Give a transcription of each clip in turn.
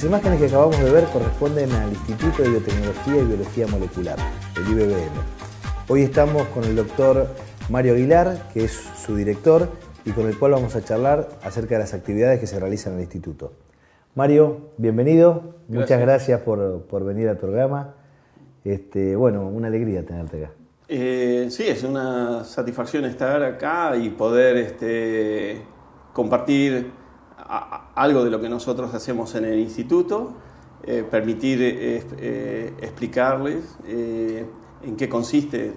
Las imágenes que acabamos de ver corresponden al Instituto de Biotecnología y Biología Molecular, el IBBM. Hoy estamos con el doctor Mario Aguilar, que es su director, y con el cual vamos a charlar acerca de las actividades que se realizan en el Instituto. Mario, bienvenido. Gracias. Muchas gracias por venir al programa. Bueno, una alegría tenerte acá. Sí, es una satisfacción estar acá y poder compartir algo de lo que nosotros hacemos en el instituto, permitir explicarles en qué consiste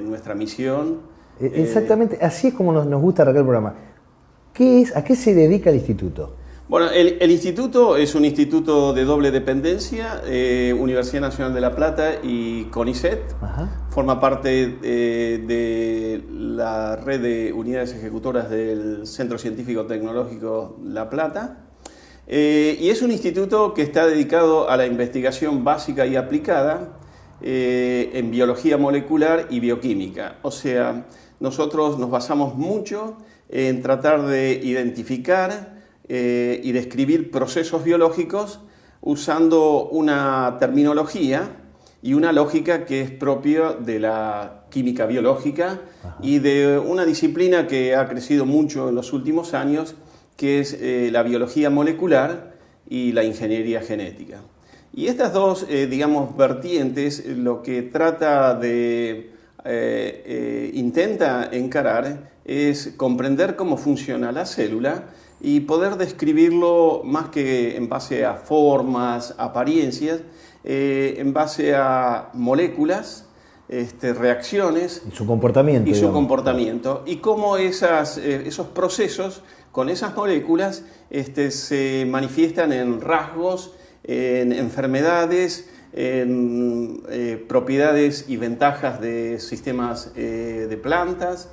nuestra misión. Exactamente, así es como nos gusta arrancar el programa. ¿A qué se dedica el instituto? Bueno, el instituto es un instituto de doble dependencia, Universidad Nacional de La Plata y CONICET. Ajá. Forma parte de la red de unidades ejecutoras del Centro Científico Tecnológico La Plata. Y es un instituto que está dedicado a la investigación básica y aplicada en biología molecular y bioquímica. O sea, nosotros nos basamos mucho en tratar de identificar y describir procesos biológicos usando una terminología y una lógica que es propia de la química biológica. Ajá. Y de una disciplina que ha crecido mucho en los últimos años, que es la biología molecular y la ingeniería genética. Y estas dos, vertientes, lo que intenta encarar es comprender cómo funciona la célula y poder describirlo más que en base a formas, apariencias, en base a moléculas, reacciones. Y su comportamiento. Y cómo esos procesos con esas moléculas se manifiestan en rasgos, en enfermedades, en propiedades y ventajas de sistemas de plantas,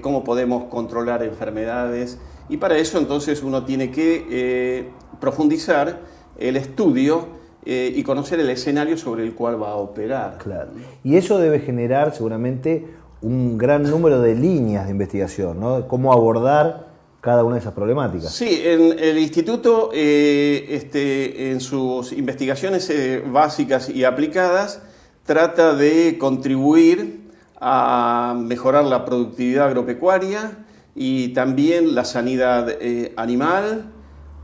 cómo podemos controlar enfermedades. Y para eso entonces uno tiene que profundizar el estudio y conocer el escenario sobre el cual va a operar. Claro. Y eso debe generar seguramente un gran número de líneas de investigación, ¿no? Cómo abordar cada una de esas problemáticas. Sí, en el instituto, en sus investigaciones básicas y aplicadas, trata de contribuir a mejorar la productividad agropecuaria y también la sanidad animal,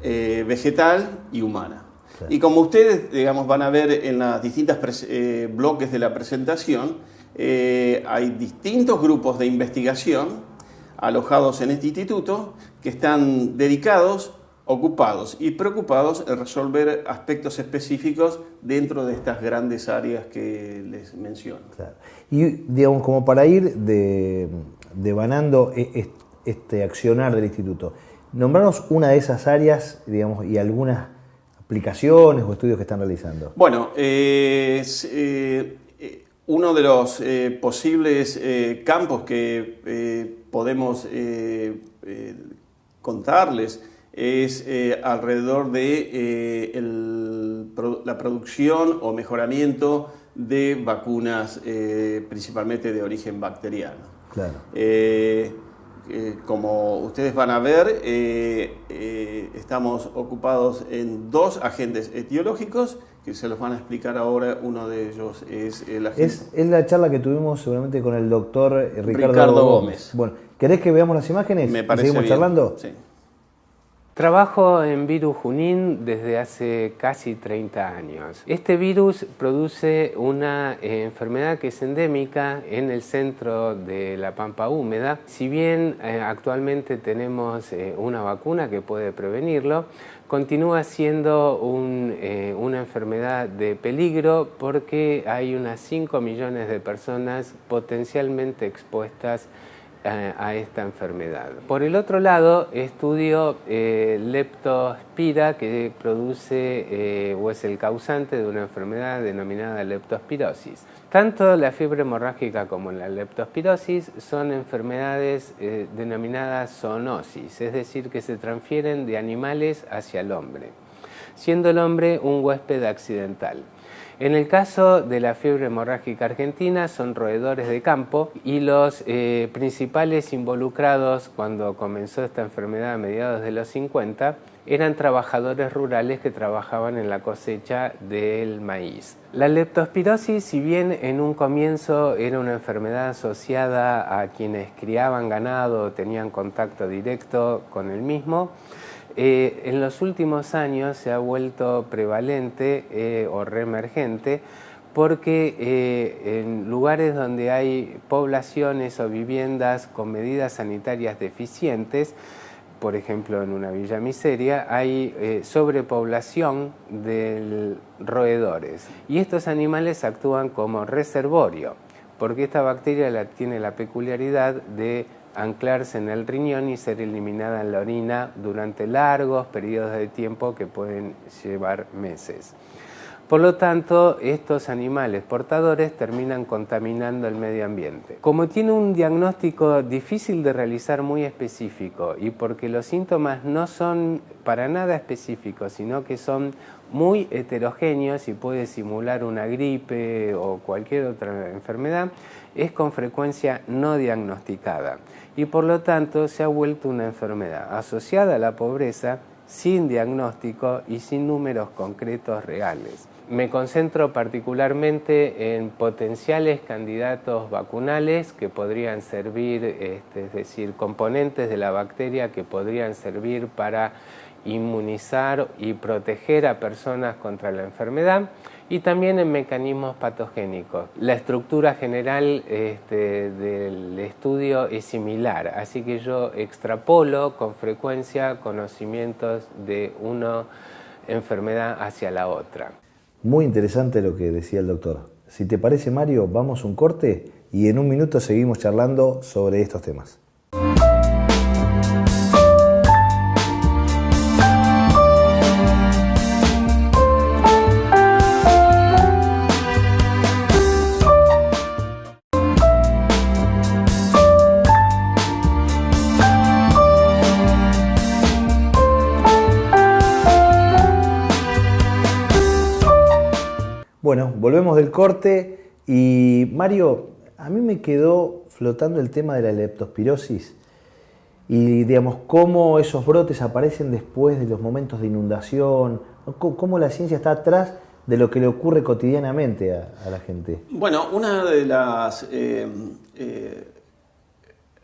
vegetal y humana. Claro. Y como ustedes, van a ver en las distintas bloques de la presentación, hay distintos grupos de investigación alojados en este instituto que están dedicados, ocupados y preocupados en resolver aspectos específicos dentro de estas grandes áreas que les menciono. Claro. Y como para ir devanando este accionar del instituto, nombrarnos una de esas áreas, y algunas aplicaciones o estudios que están realizando. Bueno, uno de los posibles campos que podemos contarles es alrededor de la producción o mejoramiento de vacunas, principalmente de origen bacteriano. Claro. Como ustedes van a ver, estamos ocupados en dos agentes etiológicos que se los van a explicar ahora. Uno de ellos es el agente. Es la charla que tuvimos seguramente con el doctor Ricardo Gómez. Bueno, ¿querés que veamos las imágenes? Me parece ¿Seguimos bien. Charlando? Sí. Trabajo en Virus Junín desde hace casi 30 años. Este virus produce una enfermedad que es endémica en el centro de la Pampa húmeda. Si bien actualmente tenemos una vacuna que puede prevenirlo, continúa siendo una enfermedad de peligro porque hay unas 5 millones de personas potencialmente expuestas a esta enfermedad. Por el otro lado, estudio leptospira, que produce o es el causante de una enfermedad denominada leptospirosis. Tanto la fiebre hemorrágica como la leptospirosis son enfermedades denominadas zoonosis, es decir, que se transfieren de animales hacia el hombre, siendo el hombre un huésped accidental. En el caso de la fiebre hemorrágica argentina son roedores de campo y los principales involucrados cuando comenzó esta enfermedad a mediados de los 50 eran trabajadores rurales que trabajaban en la cosecha del maíz. La leptospirosis, si bien en un comienzo era una enfermedad asociada a quienes criaban ganado o tenían contacto directo con el mismo, en los últimos años se ha vuelto prevalente o reemergente porque en lugares donde hay poblaciones o viviendas con medidas sanitarias deficientes, por ejemplo en una villa miseria, hay sobrepoblación de roedores. Y estos animales actúan como reservorio, porque esta bacteria tiene la peculiaridad de anclarse en el riñón y ser eliminada en la orina durante largos periodos de tiempo que pueden llevar meses. Por lo tanto, estos animales portadores terminan contaminando el medio ambiente. Como tiene un diagnóstico difícil de realizar, muy específico, y porque los síntomas no son para nada específicos, sino que son muy heterogéneos y puede simular una gripe o cualquier otra enfermedad, es con frecuencia no diagnosticada. Y por lo tanto se ha vuelto una enfermedad asociada a la pobreza, sin diagnóstico y sin números concretos reales. Me concentro particularmente en potenciales candidatos vacunales que podrían servir, es decir, componentes de la bacteria que podrían servir para inmunizar y proteger a personas contra la enfermedad, y también en mecanismos patogénicos. La estructura general del estudio es similar, así que yo extrapolo con frecuencia conocimientos de una enfermedad hacia la otra. Muy interesante lo que decía el doctor. Si te parece, Mario, vamos a un corte y en un minuto seguimos charlando sobre estos temas. Bueno, volvemos del corte y Mario, a mí me quedó flotando el tema de la leptospirosis y digamos cómo esos brotes aparecen después de los momentos de inundación, cómo la ciencia está atrás de lo que le ocurre cotidianamente a la gente. Bueno, una de las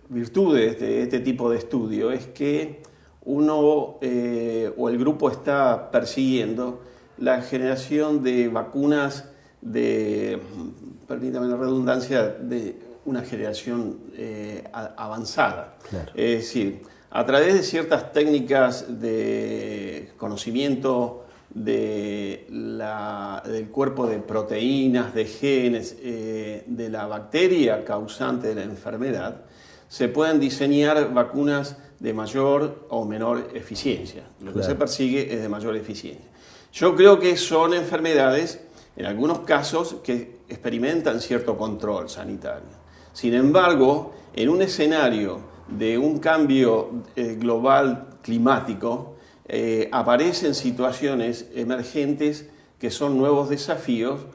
virtudes de este tipo de estudio es que uno o el grupo está persiguiendo la generación de vacunas de, permítame la redundancia, de una generación avanzada. Claro. Es decir, a través de ciertas técnicas de conocimiento del cuerpo de proteínas, de genes, de la bacteria causante de la enfermedad, se pueden diseñar vacunas de mayor o menor eficiencia. Lo que se persigue es de mayor eficiencia. Yo creo que son enfermedades, en algunos casos, que experimentan cierto control sanitario. Sin embargo, en un escenario de un cambio global climático, aparecen situaciones emergentes que son nuevos desafíos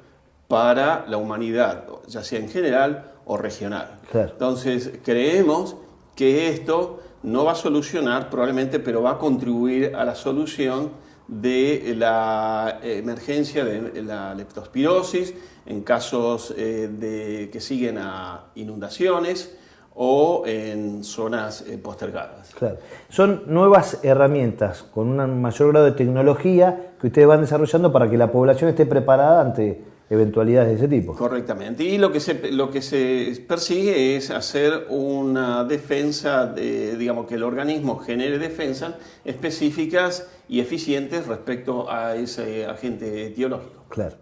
para la humanidad, ya sea en general o regional. Claro. Entonces, creemos que esto no va a solucionar probablemente, pero va a contribuir a la solución de la emergencia de la leptospirosis en casos que siguen a inundaciones o en zonas postergadas. Claro. Son nuevas herramientas con un mayor grado de tecnología que ustedes van desarrollando para que la población esté preparada ante eventualidades de ese tipo. Correctamente. Y lo que se persigue es hacer una defensa, digamos que el organismo genere defensas específicas y eficientes respecto a ese agente etiológico. Claro.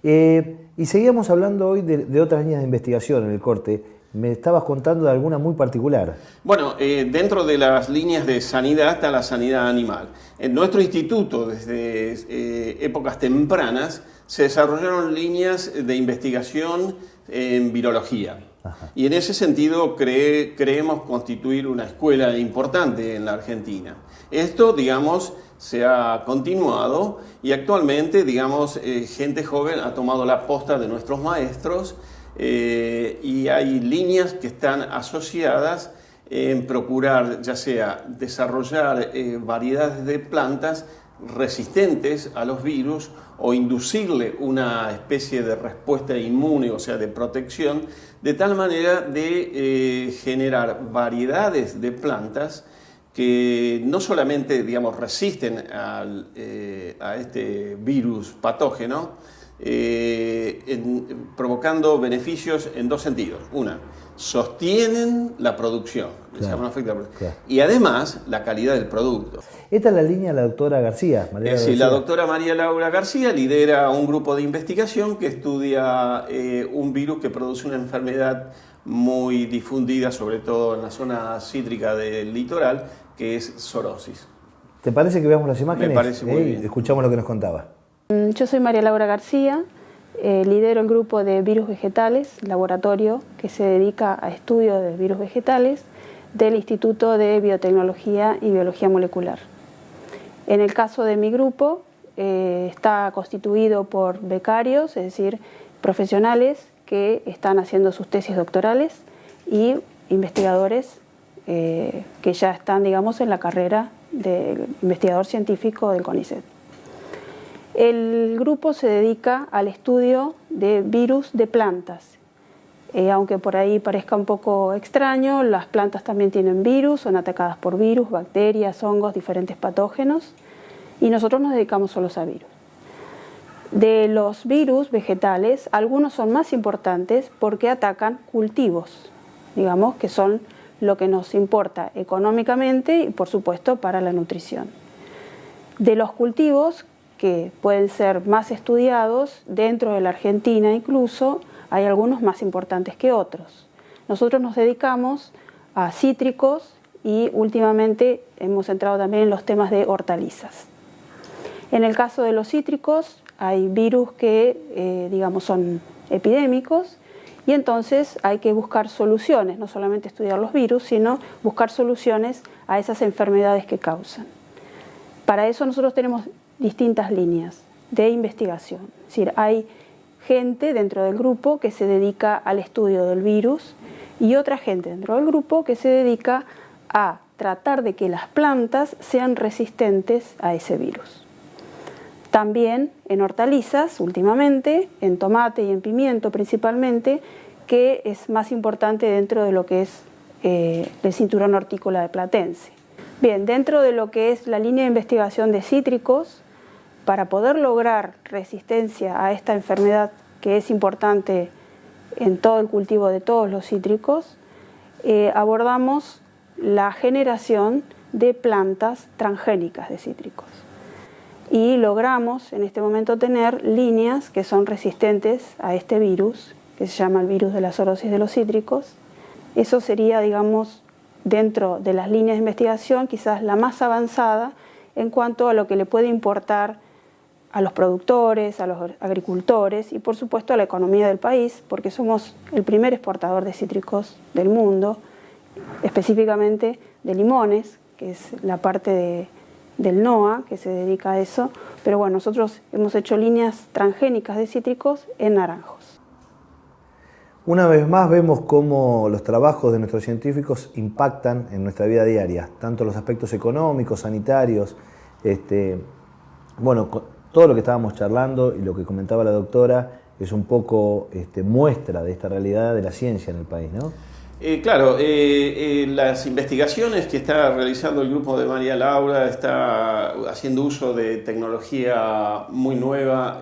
Y seguíamos hablando hoy de otras líneas de investigación en el corte. Me estabas contando de alguna muy particular. Bueno, dentro de las líneas de sanidad está la sanidad animal. En nuestro instituto, desde épocas tempranas, se desarrollaron líneas de investigación en virología. Ajá. Y en ese sentido creemos constituir una escuela importante en la Argentina. Esto, digamos, se ha continuado y actualmente, digamos, gente joven ha tomado la posta de nuestros maestros y hay líneas que están asociadas en procurar ya sea desarrollar variedades de plantas resistentes a los virus o inducirle una especie de respuesta inmune, o sea, de protección, de tal manera de generar variedades de plantas que no solamente, digamos, resisten a este virus patógeno, provocando beneficios en dos sentidos. Una, sostienen la producción, Claro, claro. y además la calidad del producto. Esta es la línea de la doctora García. Sí, la doctora María Laura García lidera un grupo de investigación que estudia un virus que produce una enfermedad muy difundida, sobre todo en la zona cítrica del litoral, que es zoonosis. ¿Te parece que veamos las imágenes? Me parece muy bien. Escuchamos lo que nos contaba. Yo soy María Laura García, lidero el grupo de virus vegetales, laboratorio que se dedica a estudio de virus vegetales del Instituto de Biotecnología y Biología Molecular. En el caso de mi grupo, está constituido por becarios, es decir, profesionales que están haciendo sus tesis doctorales y investigadores que ya están, digamos, en la carrera de investigador científico del CONICET. El grupo se dedica al estudio de virus de plantas. Aunque por ahí parezca un poco extraño, las plantas también tienen virus, son atacadas por virus, bacterias, hongos, diferentes patógenos, y nosotros nos dedicamos solo a virus. De los virus vegetales, algunos son más importantes porque atacan cultivos, digamos, que son lo que nos importa económicamente y, por supuesto, para la nutrición. De los cultivos, que pueden ser más estudiados, dentro de la Argentina incluso, hay algunos más importantes que otros. Nosotros nos dedicamos a cítricos y últimamente hemos entrado también en los temas de hortalizas. En el caso de los cítricos hay virus que, digamos, son epidémicos y entonces hay que buscar soluciones, no solamente estudiar los virus, sino buscar soluciones a esas enfermedades que causan. Para eso nosotros tenemos distintas líneas de investigación. Es decir, hay gente dentro del grupo que se dedica al estudio del virus y otra gente dentro del grupo que se dedica a tratar de que las plantas sean resistentes a ese virus. También en hortalizas, últimamente, en tomate y en pimiento principalmente, que es más importante dentro de lo que es el cinturón hortícola de Platense. Bien, dentro de lo que es la línea de investigación de cítricos, para poder lograr resistencia a esta enfermedad que es importante en todo el cultivo de todos los cítricos, abordamos la generación de plantas transgénicas de cítricos. Y logramos en este momento tener líneas que son resistentes a este virus, que se llama el virus de la zoonosis de los cítricos. Eso sería, digamos, dentro de las líneas de investigación, quizás la más avanzada en cuanto a lo que le puede importar a los productores, a los agricultores y por supuesto a la economía del país, porque somos el primer exportador de cítricos del mundo, específicamente de limones, que es la parte del NOA que se dedica a eso, pero bueno, nosotros hemos hecho líneas transgénicas de cítricos en naranjos. Una vez más vemos cómo los trabajos de nuestros científicos impactan en nuestra vida diaria, tanto los aspectos económicos, sanitarios, bueno, todo lo que estábamos charlando y lo que comentaba la doctora es un poco muestra de esta realidad de la ciencia en el país, ¿no? Claro, las investigaciones que está realizando el grupo de María Laura está haciendo uso de tecnología muy nueva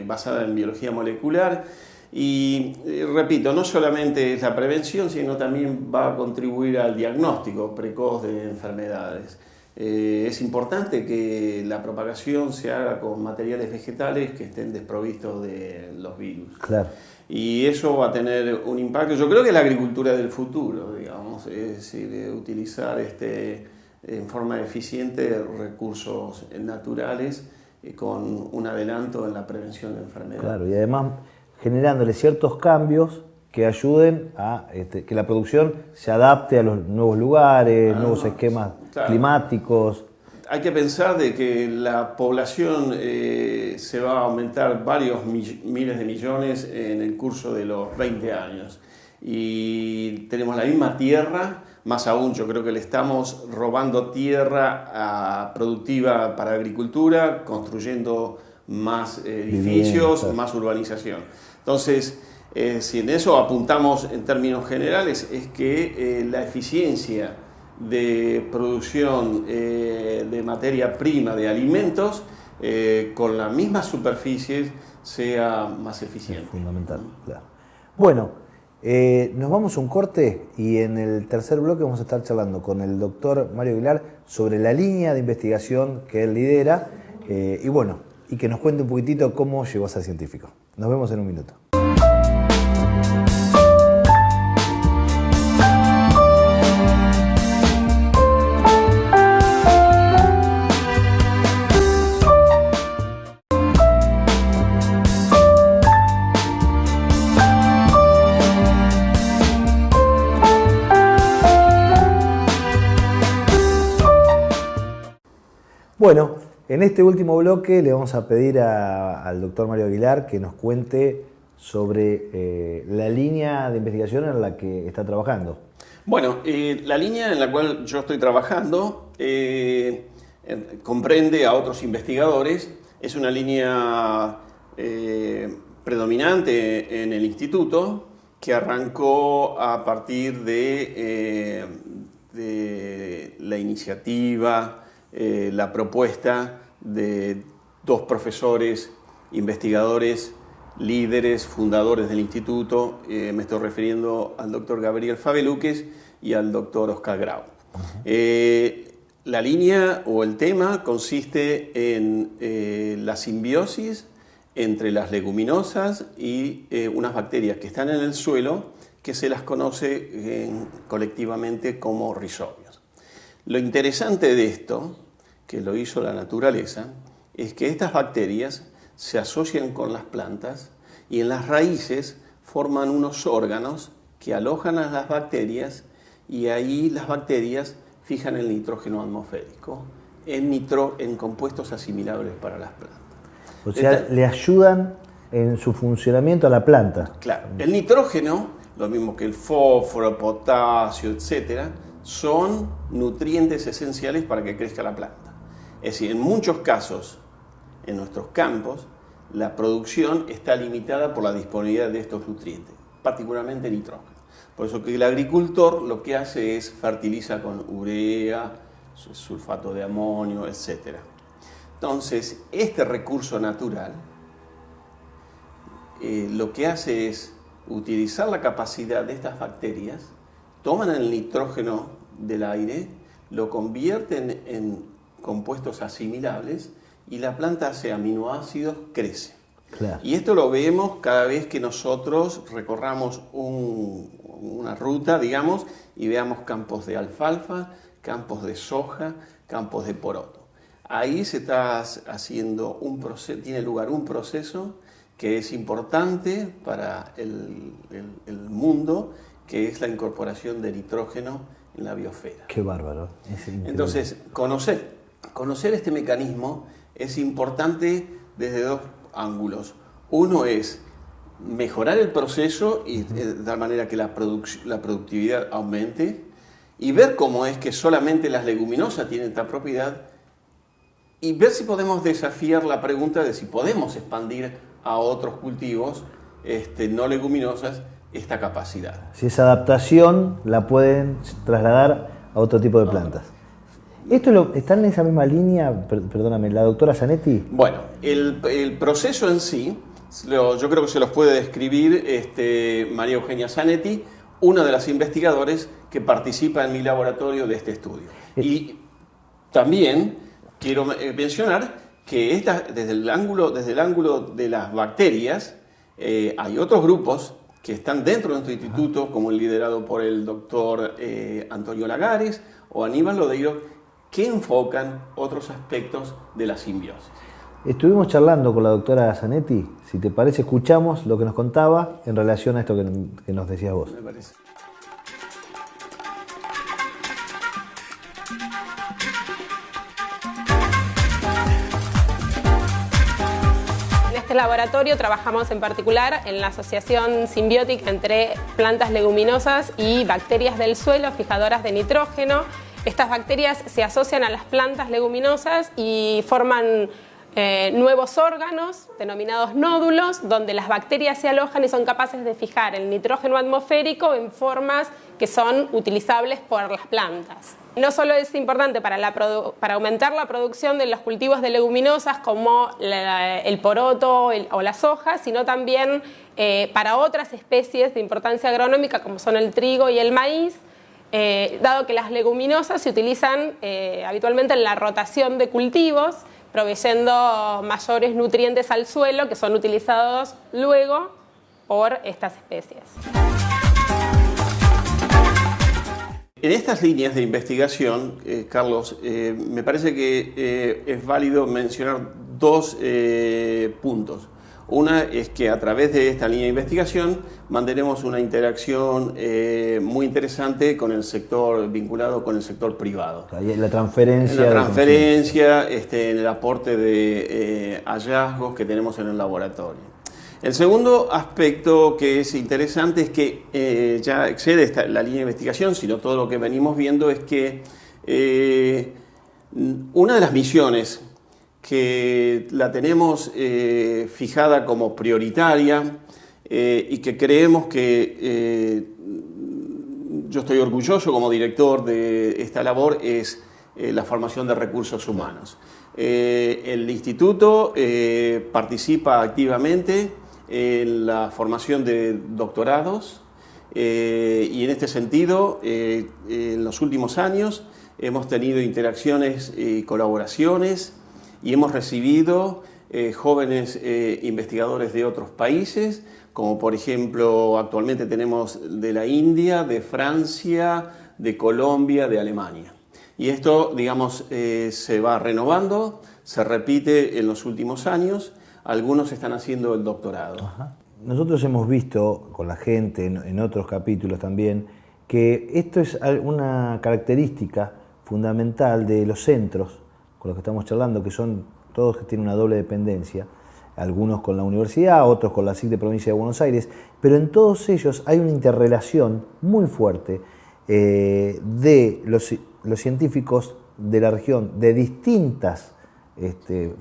basada en biología molecular y repito, no solamente es la prevención, sino también va a contribuir al diagnóstico precoz de enfermedades. Es importante que la propagación se haga con materiales vegetales que estén desprovistos de los virus. Claro. Y eso va a tener un impacto. Yo creo que es la agricultura del futuro, digamos, es decir, utilizar en forma eficiente recursos naturales con un adelanto en la prevención de enfermedades. Claro, y además generándole ciertos cambios que ayuden a que la producción se adapte a los nuevos lugares, nuevos esquemas climáticos. Hay que pensar de que la población se va a aumentar varios miles de millones en el curso de los 20 años. Y tenemos la misma tierra, Más aún, yo creo que le estamos robando tierra productiva para agricultura, construyendo más edificios, más urbanización. Entonces, si en eso apuntamos en términos generales, es que la eficiencia de producción de materia prima, de alimentos, con las mismas superficies, sea más eficiente. Es fundamental, claro. Bueno, nos vamos a un corte y en el tercer bloque vamos a estar charlando con el doctor Mario Aguilar sobre la línea de investigación que él lidera y que nos cuente un poquitito cómo llegó a ser científico. Nos vemos en un minuto. Bueno, en este último bloque le vamos a pedir al doctor Mario Aguilar que nos cuente sobre la línea de investigación en la que está trabajando. Bueno, la línea en la cual yo estoy trabajando comprende a otros investigadores. Es una línea predominante en el instituto que arrancó a partir de la iniciativa, la propuesta de dos profesores, investigadores, líderes, fundadores del instituto. Me estoy refiriendo al doctor Gabriel Fabeluques y al doctor Oscar Grau. La línea o el tema consiste en la simbiosis entre las leguminosas y unas bacterias que están en el suelo, que se las conoce colectivamente como rhizobios. Lo interesante de esto, que lo hizo la naturaleza, es que estas bacterias se asocian con las plantas y en las raíces forman unos órganos que alojan a las bacterias y ahí las bacterias fijan el nitrógeno atmosférico en compuestos asimilables para las plantas. O sea, le ayudan en su funcionamiento a la planta. Claro, el nitrógeno, lo mismo que el fósforo, potasio, etcétera, son nutrientes esenciales para que crezca la planta. Es decir, en muchos casos, en nuestros campos, la producción está limitada por la disponibilidad de estos nutrientes, particularmente nitrógeno. Por eso que el agricultor lo que hace es fertiliza con urea, sulfato de amonio, etc. Entonces, este recurso natural lo que hace es utilizar la capacidad de estas bacterias, toman el nitrógeno del aire, lo convierten en compuestos asimilables y la planta hace aminoácidos, crece. Claro. Y esto lo vemos cada vez que nosotros recorramos una ruta, digamos, y veamos campos de alfalfa, campos de soja, campos de poroto. Ahí se está haciendo tiene lugar un proceso que es importante para el mundo, que es la incorporación de nitrógeno en la biosfera. Qué bárbaro. Entonces, conocer este mecanismo es importante desde dos ángulos. Uno es mejorar el proceso y de tal manera que la productividad aumente, y ver cómo es que solamente las leguminosas tienen esta propiedad, y ver si podemos desafiar la pregunta de si podemos expandir a otros cultivos no leguminosas esta capacidad. Si esa adaptación la pueden trasladar a otro tipo de plantas. ¿Esto está en esa misma línea, perdóname, la doctora Zanetti? Bueno, el proceso en sí, yo creo que se los puede describir María Eugenia Zanetti, una de las investigadoras que participa en mi laboratorio de este estudio. Y también quiero mencionar que desde el ángulo de las bacterias, hay otros grupos que están dentro de nuestro instituto, como el liderado por el doctor Antonio Lagares o Aníbal Lodeiro, que enfocan otros aspectos de la simbiosis. Estuvimos charlando con la doctora Zanetti. Si te parece, escuchamos lo que nos contaba en relación a esto que nos decías vos. Me parece. este laboratorio trabajamos en particular en la asociación simbiótica entre plantas leguminosas y bacterias del suelo fijadoras de nitrógeno. Estas bacterias se asocian a las plantas leguminosas y forman nuevos órganos denominados nódulos, donde las bacterias se alojan y son capaces de fijar el nitrógeno atmosférico en formas que son utilizables por las plantas. No solo es importante para aumentar la producción de los cultivos de leguminosas como el poroto o la soja, sino también para otras especies de importancia agronómica como son el trigo y el maíz, dado que las leguminosas se utilizan habitualmente en la rotación de cultivos, proveyendo mayores nutrientes al suelo que son utilizados luego por estas especies. En estas líneas de investigación, Carlos, me parece que es válido mencionar dos puntos. Una es que a través de esta línea de investigación mantenemos una interacción muy interesante con el sector vinculado con el sector privado. La transferencia. La transferencia, en el aporte de hallazgos que tenemos en el laboratorio. El segundo aspecto que es interesante es que ya excede la línea de investigación, sino todo lo que venimos viendo es que una de las misiones que la tenemos fijada como prioritaria y que creemos que yo estoy orgulloso como director de esta labor es la formación de recursos humanos. El instituto participa activamente en la formación de doctorados y en este sentido en los últimos años hemos tenido interacciones y colaboraciones y hemos recibido jóvenes investigadores de otros países, como por ejemplo actualmente tenemos de la India, de Francia, de Colombia, de Alemania. Y esto, digamos, se va renovando, se repite en los últimos años. Algunos están haciendo el doctorado. Ajá. Nosotros hemos visto con la gente en otros capítulos también que esto es una característica fundamental de los centros con los que estamos charlando, que son todos que tienen una doble dependencia, algunos con la universidad, otros con la SIC de Provincia de Buenos Aires, pero en todos ellos hay una interrelación muy fuerte de los científicos de la región, de distintas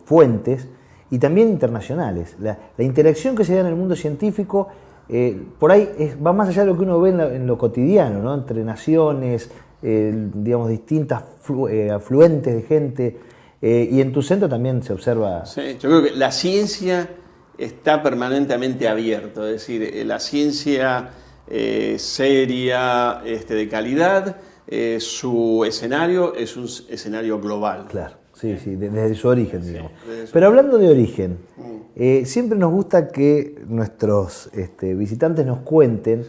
fuentes, y también internacionales. La interacción que se da en el mundo científico por ahí va más allá de lo que uno ve en lo cotidiano, ¿no? Entre naciones, digamos, distintas afluentes de gente, y en tu centro también se observa. Sí, yo creo que la ciencia está permanentemente abierta, es decir, la ciencia seria, de calidad, su escenario es un escenario global. Claro. Sí, desde su origen, digamos. Pero hablando de origen, siempre nos gusta que nuestros visitantes nos cuenten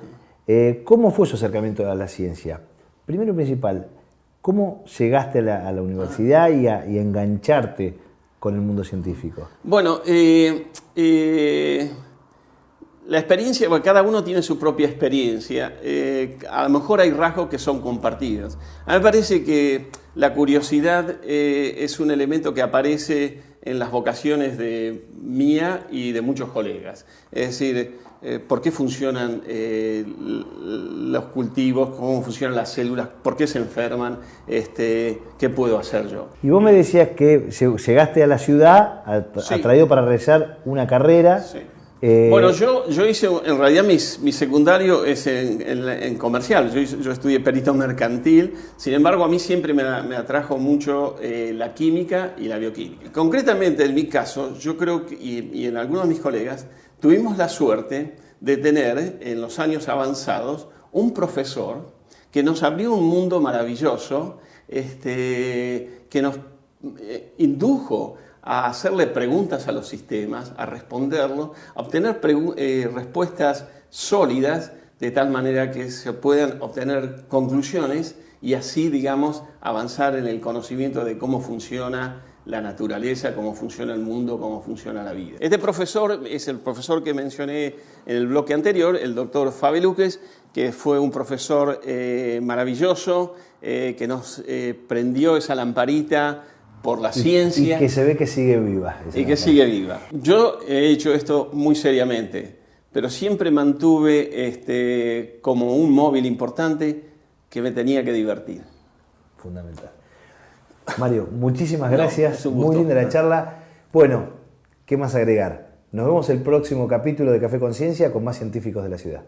cómo fue su acercamiento a la ciencia. Primero y principal, ¿cómo llegaste a la universidad y a engancharte con el mundo científico? Bueno, la experiencia, bueno, cada uno tiene su propia experiencia. A lo mejor hay rasgos que son compartidos. A mí me parece que la curiosidad es un elemento que aparece en las vocaciones de mía y de muchos colegas. Es decir, ¿por qué funcionan los cultivos? ¿Cómo funcionan las células? ¿Por qué se enferman? ¿Qué puedo hacer yo? Y vos me decías que llegaste a la ciudad atraído para realizar una carrera. Sí. Bueno, yo hice, en realidad mi secundario es en comercial, yo estudié perito mercantil, sin embargo a mí siempre me atrajo mucho la química y la bioquímica. Concretamente en mi caso, yo creo que, y en algunos de mis colegas, tuvimos la suerte de tener en los años avanzados un profesor que nos abrió un mundo maravilloso, que nos indujo a hacerle preguntas a los sistemas, a responderlos, a obtener respuestas sólidas, de tal manera que se puedan obtener conclusiones y así, digamos, avanzar en el conocimiento de cómo funciona la naturaleza, cómo funciona el mundo, cómo funciona la vida. Este profesor es el profesor que mencioné en el bloque anterior, el doctor Fabi Luques, que fue un profesor maravilloso, que nos prendió esa lamparita por la ciencia. Y que se ve que sigue viva. Y que sigue viva. Yo he hecho esto muy seriamente, pero siempre mantuve como un móvil importante que me tenía que divertir. Fundamental. Mario, muchísimas gracias. Es un gusto. Muy linda la charla. Bueno, ¿qué más agregar? Nos vemos el próximo capítulo de Café Conciencia con más científicos de la ciudad.